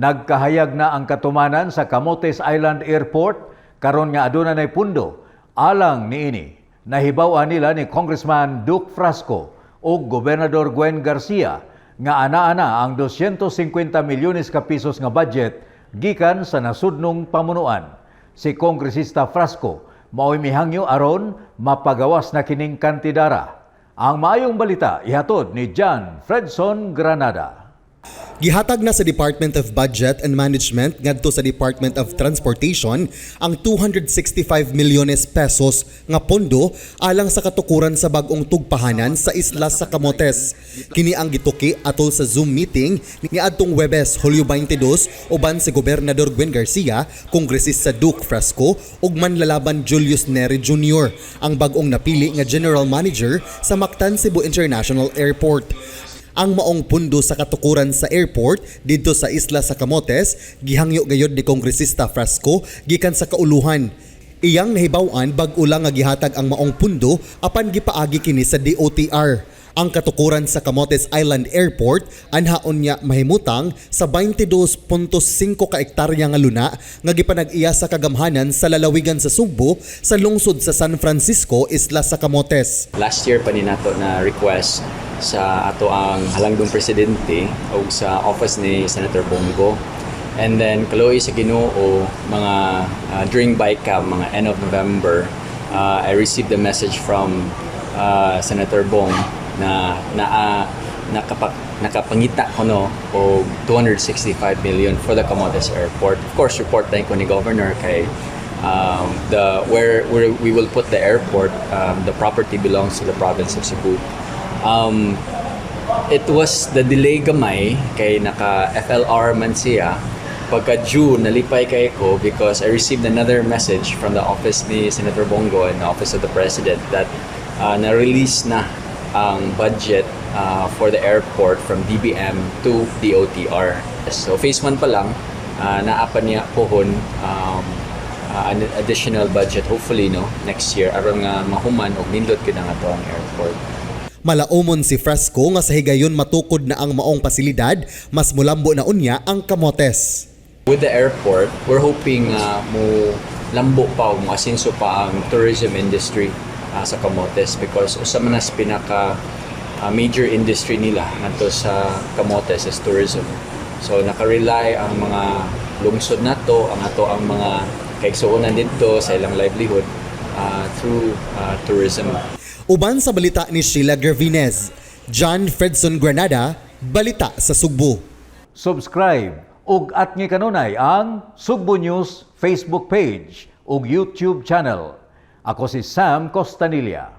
Nagkahayag na ang katumanan sa Camotes Island Airport karon nga aduna nay pundo alang niini. Nahibaw-an nila ni Congressman Duke Frasco o Gobernador Gwen Garcia nga ana-ana ang 250 milyones ka pesos nga budget gikan sa nasudnong pamunuan. Si Kongresista Frasco mao'y mihangyo aron mapagawas na kining kantidara. Ang maayong balita ihatod ni John Fredson Granada. Gihatag na sa Department of Budget and Management ngadto sa Department of Transportation ang 265 milyones pesos nga pondo alang sa katukuran sa bag-ong tugpahanan sa isla sa Camotes. Kini ang gituki atol sa Zoom meeting niadtong Huwebes, Hulyo 22 uban si Gobernador Gwen Garcia, Kongresista Duke Frasco ug manlalaban Julius Neri Jr., ang bag-ong napili nga General Manager sa Mactan Cebu International Airport. Ang maong pundo sa katukuran sa airport dito sa isla sa Camotes gihangyo gayod ni Kongresista Frasco gikan sa kauluhan. Iyang nahibaw-an bag-o lang nga gihatag ang maong pundo apan gipaagi kini sa DOTR. Ang katukuran sa Camotes Island Airport anhaon niya mahimutang sa 22.5 ka hektarya nga luna nga gipanag-iya sa kagamhanan sa lalawigan sa Sugbo sa lungsod sa San Francisco, isla sa Camotes. Last year pa ni nato na request sa ato ang halangdong presidente o sa office ni Senator Bongo. And then kaloy sa Ginoo mga during BICAM, mga end of November, I received a message from Senator Bong na nakapangita ko no o 265 million for the Camotes Airport. Of course, report tayo ko ni Governor kay where we will put the airport, the property belongs to the province of Cebu. It was the delay gamay kay naka FLR man siya. Pagka June, nalipay kay ko because I received another message from the office ni Senator Bongo and the office of the President that na-release na ang budget for the airport from DBM to DOTR. So phase 1 pa lang, naapan niya pohon an additional budget hopefully no next year aron nga mahuman og nindot gid ang ato ang airport. Malaumon si Frasco nga sa higayon matukod na ang maong pasilidad, mas mulambo na unya ang Camotes. With the airport, we're hoping mo lambo pa o mo asenso pa ang tourism industry sa Camotes because usa man as pinaka major industry nila ngadto sa Camotes is tourism. So nakarely ang mga lungsod nato, ang ato ang mga kaigsuonan dito sa ilang livelihood through tourism. Uban sa balita ni Sheila Gervinez, John Fredson Granada, Balita sa Sugbo. Subscribe ug atngi kanunay ang Sugbo News Facebook page ug YouTube channel. Ako si Sam Costanilla.